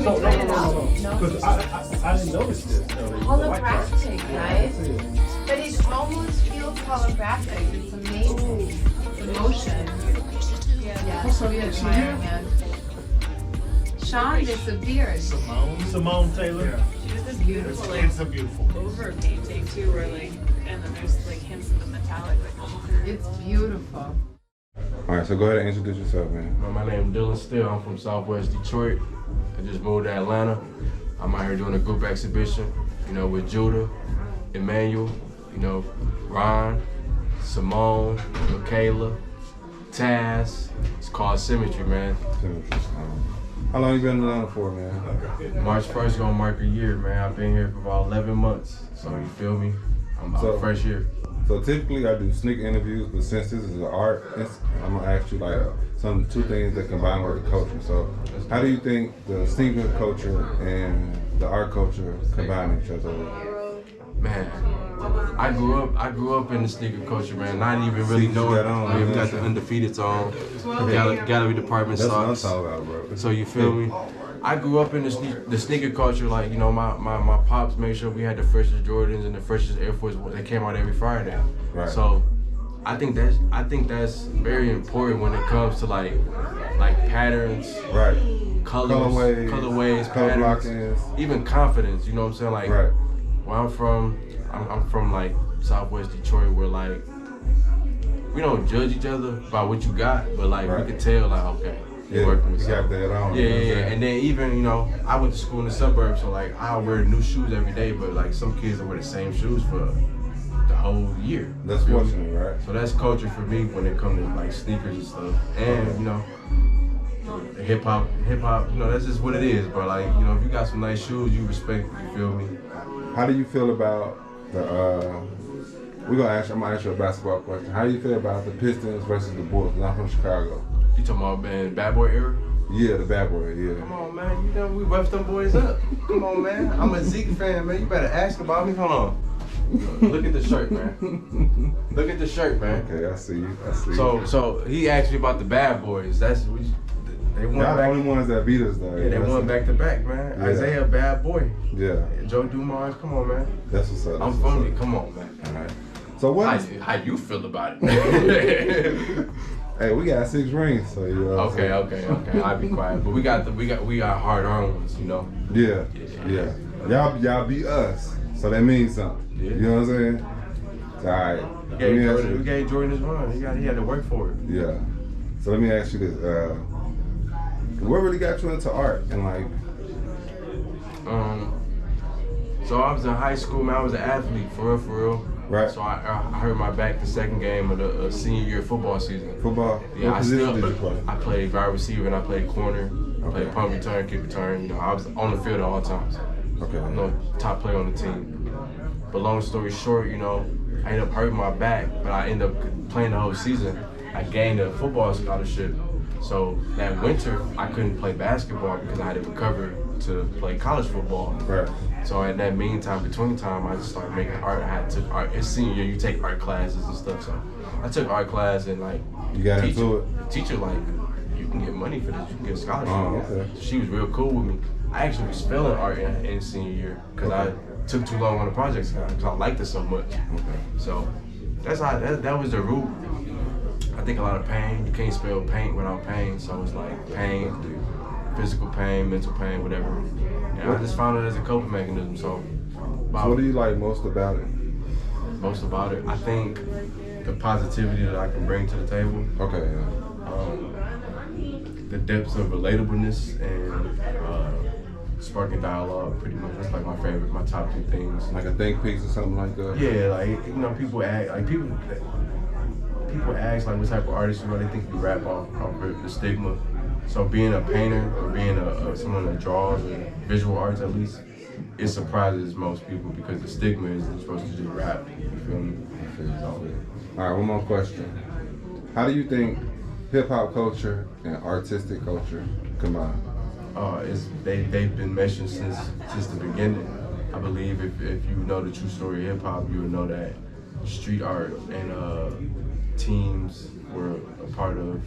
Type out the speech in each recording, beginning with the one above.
Because I didn't notice this. Holographic, right? But it almost feels holographic. It's amazing. The motion. Yeah. What's up, We're is she admiring here? it. Sean disappeared. Simone Taylor. Yeah. There's a beautiful, It's a beautiful. over painting too, where like, and then there's like hints of the metallic, like over. It's beautiful. All right, so go ahead and introduce yourself, man. My name is Dylan Steele. I'm from Southwest Detroit. I just moved to Atlanta. I'm out here doing a group exhibition, you know, with Judah, Emmanuel, you know, Ron, Simone, Michaela, Taz. It's called Symmetry, man. How long you been in Atlanta for, man? March 1st gonna mark a year, man. I've been here for about 11 months. So you feel me? I'm fresh here. So typically I do sneaker interviews, but since this is an art, I'm gonna ask you like two things that combine with the culture. So how do you think the sneaker culture and the art culture combine each other? Man, I grew up in the sneaker culture, man. Not even really knowing. We got the undefeateds on, gallery department That's what I'm socks. talking about, bro. So you feel me? I grew up in the sneaker culture, like, you know, my pops made sure we had the freshest Jordans and the freshest Air Force that came out every Friday. Right. So I think that's very important when it comes to like patterns, Right. colorways, color patterns, blockings, even confidence. You know what I'm saying? Like, right. where I'm from like Southwest Detroit, where like we don't judge each other by what you got, but like Right. we can tell like, okay, Yeah, working with you got something. that on. Yeah, you know what I'm yeah, saying? and then even, you know, I went to school in the suburbs, so like I wear new shoes every day, but like some kids that wear the same shoes for the whole year. That's You feel me? fortunate, right? So that's culture for me when it comes to like sneakers and stuff, and you know, hip hop, you know, that's just what it is. But like, you know, if you got some nice shoes, you respect it. You feel me? How do you feel about the? I'm gonna ask you a basketball question. How do you feel about the Pistons versus the Bulls? 'Cause I'm from Chicago. You talking about, man, bad boy era? Yeah, the bad boy. Yeah. Come on, man. You know we roughed them boys up. Come on, man. I'm a Zeke fan, man. You better ask about me. Hold on. Look at the shirt, man. Look at the shirt, man. Okay, I see you. I see you. So he asked me about the bad boys. They won Y'all the back. only ones that beat us, though. Yeah, they won back to back, man. Yeah. Isaiah, bad boy. Yeah, Joe Dumars, come on, man. that's what's up. I'm from you. Come on, man. All right. So what? How you feel about it? Hey, we got 6 rings, so you know. what I'm saying? Okay. I'll be quiet. But we got hard-earned ones, you know. Yeah. Y'all beat us, so that means something. Yeah. You know what I'm saying? All right. We gave Jordan his run. He had to work for it. Yeah. So let me ask you this: what really got you into art and like? So I was in high school, man. I was an athlete, for real. Right. So I hurt my back the second game of the senior year football season. Football? Yeah, What position did you play? I played wide receiver and I played corner. I Okay. played punt return, kick return. You know, I was on the field at all times. Okay. I'm the top player on the team. But long story short, you know, I ended up hurting my back, but I ended up playing the whole season. I gained a football scholarship. So that winter, I couldn't play basketball because I had to recover to play college football. Right. So at that meantime, between time, I just started making art. I took art. It's senior year, you take art classes and stuff. So I took art class and like, You got into it? the teacher like, you can get money for this, you can get a scholarship. Oh, okay. So she was real cool with me. I actually was failing art in senior year because I took too long on the projects because I liked it so much. Okay. So that's how that was the root. I think a lot of pain. You can't spell paint without pain. So it's like pain, physical pain, mental pain, whatever. And I just found it as a coping mechanism. So What do you like most about it? most about it, I think the positivity that I can bring to the table. Okay, yeah. The depths of relatableness and sparking dialogue, pretty much. That's like my top two things. Like a think piece or something like that? Yeah, like, you know, people ask like what type of artist you are. They think you rap off the stigma. So being a painter or being someone that draws or visual arts at least, it surprises most people because the stigma is you're supposed to just rap. You feel me? All right, one more question. How do you think hip hop culture and artistic culture combine? They've been meshing since the beginning. I believe if you know the true story of hip hop, you would know that street art and teams were a part of.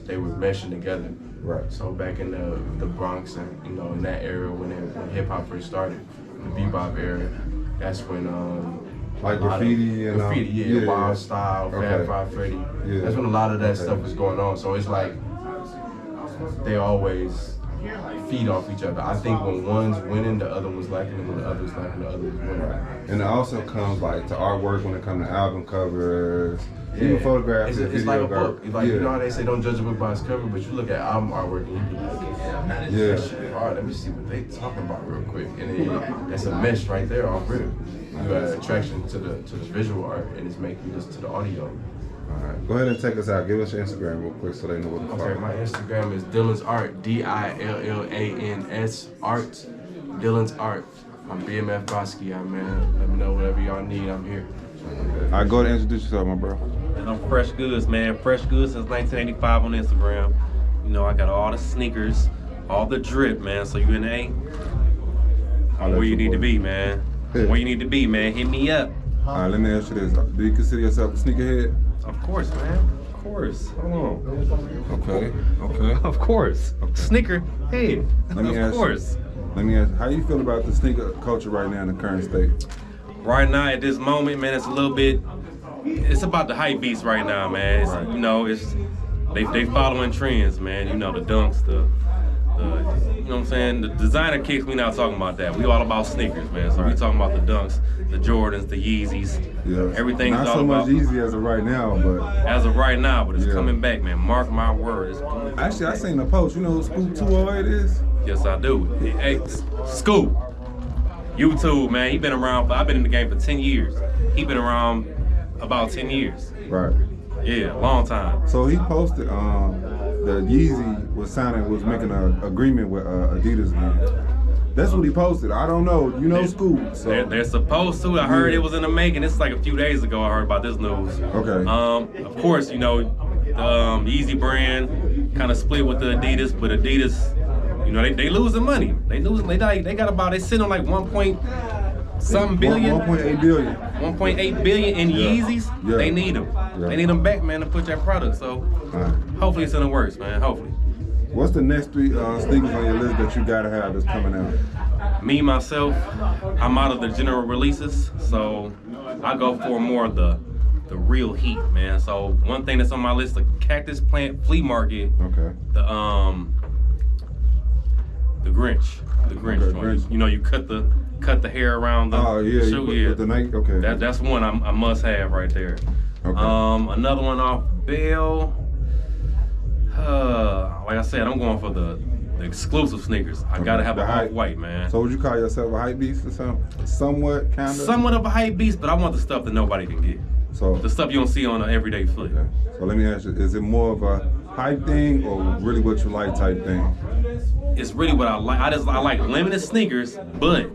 They were meshing together. Right. So back in the Bronx and you know in that era when hip hop first started, the bebop era, that's when Like graffiti and Wild Style, Fab Five Freddy. Yeah. That's when a lot of that stuff was going on. So it's like they always feed off each other. I think when one's winning, the other one's lacking, and when the other's lacking, the other one's winning. And it also comes like to artwork when it comes to album covers, even photographs. It's like a book. It's like, you know how they say don't judge a book by its cover, but you look at album artwork and you be like, that shit hard. Let me see what they talking about real quick. And then that's a mesh right there off rip. You got an attraction to the visual art, and it's making you listen to the audio. All right, go ahead and take us out. Give us your Instagram real quick so they know what to follow. Okay, my Instagram is Dylan's Art, DILLANS Art, Dylan's Art. I'm BMF Basquiat, man. Let me know whatever y'all need. I'm here. All right, go ahead and introduce yourself, my bro. And I'm Fresh Goods, man. Fresh Goods since 1985 on Instagram. You know, I got all the sneakers, all the drip, man. So you in A? Where you need to be, man. Where you need to be, man. Hit me up. All right, let me ask you this. Do you consider yourself a sneakerhead? Of course, man. Of course. Hold on. Okay. Of course. Sneaker head. Of course. Let me ask you, how you feel about the sneaker culture right now in the current state? Right now, at this moment, man, it's a little bit. It's about the hype beast right now, man. It's, you know, they following trends, man. You know, the dunks, you know what I'm saying? The designer kicks, we not talking about that. We all about sneakers, man. So we talking about the dunks, the Jordans, the Yeezys. Yeah. Everything's not all so about. much easy as of right now, but As of right now, but it's coming back, man. Mark my word, it's coming back. actually I seen the post. You know who Scoop 208 is? Yes, I do. Hey, Scoop, YouTube, man. He been around. I've been in the game for 10 years. He been around about 10 years. Right. Yeah, long time. So he posted the Yeezy was making an agreement with Adidas again. That's what he posted. I don't know. You know Scoop. So They're supposed to. I heard it was in the making. It's like a few days ago I heard about this news. Okay. Of course, you know, the Yeezy brand kind of split with the Adidas, but Adidas, you know, they losing money. They sitting on like 1.8 billion. 1.8 billion. 1.8 billion in Yeezys. Yeah. They need them. Yeah. They need them back, man, to put that product. So hopefully it's in the works, man. Hopefully. What's the next 3 sneakers on your list that you gotta have that's coming out? Me, myself, I'm out of the general releases, so I go for more of the real heat, man. So one thing that's on my list, the Cactus Plant Flea Market. Okay. The Grinch. The Grinch Okay, joint. Grinch. You know, you cut the hair around the shoe. You put the Nike. Okay. That's one I must have right there. Okay. Another one off Bell. Like I said, I'm going for the the exclusive sneakers. I gotta have a off-white, man. So would you call yourself a hype beast or something? Somewhat, kind of? Somewhat of a hype beast, but I want the stuff that nobody can get. So the stuff you don't see on an everyday foot. Okay. So let me ask you, is it more of a hype thing or really what you like type thing? It's really what I like. I like limited sneakers, but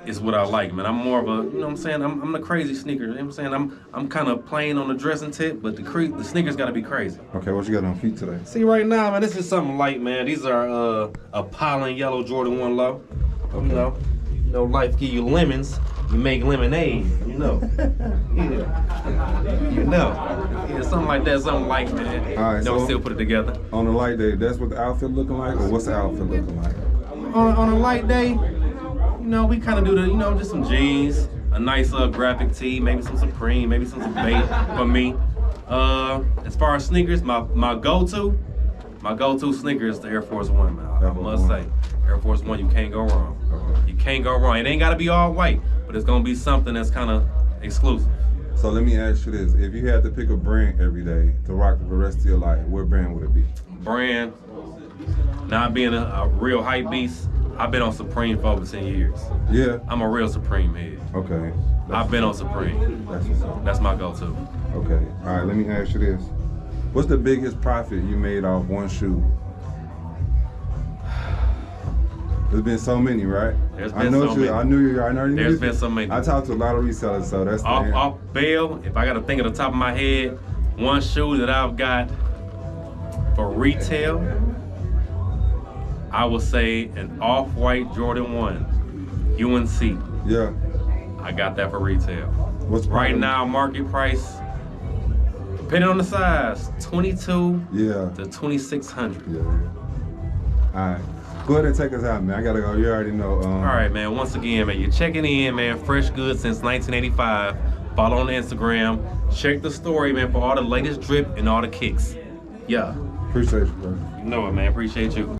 it's what I like, man. I'm more of a, you know what I'm saying? I'm the crazy sneaker. You know what I'm saying? I'm kind of plain on the dressing tip, but the sneakers gotta be crazy. Okay, what you got on feet today? See right now, man, this is something light, man. These are a pollen yellow Jordan 1 low. Okay. You know, life give you lemons, you make lemonade, you know. Yeah. You know. Yeah, something like that, something light, man. All right, Don't so still put it together. On a light day, that's what the outfit looking like, or what's the outfit looking like? On a light day, you know, we kind of do the, you know, just some jeans, a nice graphic tee, maybe some Supreme, maybe some bait for me. As far as sneakers, my go-to sneaker is the Air Force One, man. I must say, Air Force One, you can't go wrong. Okay. You can't go wrong. It ain't gotta be all white, but it's gonna be something that's kind of exclusive. So let me ask you this: if you had to pick a brand every day to rock for the rest of your life, what brand would it be? Brand, not being a real hype beast, I've been on Supreme for over 10 years. Yeah. I'm a real Supreme head. Okay. I've been on Supreme. That's what's up. That's my go-to. Okay. All right. Let me ask you this: what's the biggest profit you made off one shoe? There's been so many, right? There's been so many. I knew you. I already knew. There's been so many. I talked to a lot of resellers, so that's the off bail. If I got to think at the top of my head, one shoe that I've got for retail, I would say an off-white Jordan 1, UNC. Yeah. I got that for retail. What's right now market price, depending on the size, 22 to 2,600. Yeah. All right. Go ahead and take us out, man. I gotta go. You already know. All right, man. Once again, man, you're checking in, man. Fresh goods since 1985. Follow on Instagram. Check the story, man, for all the latest drip and all the kicks. Yeah. Appreciate you, bro. You know it, man. Appreciate you.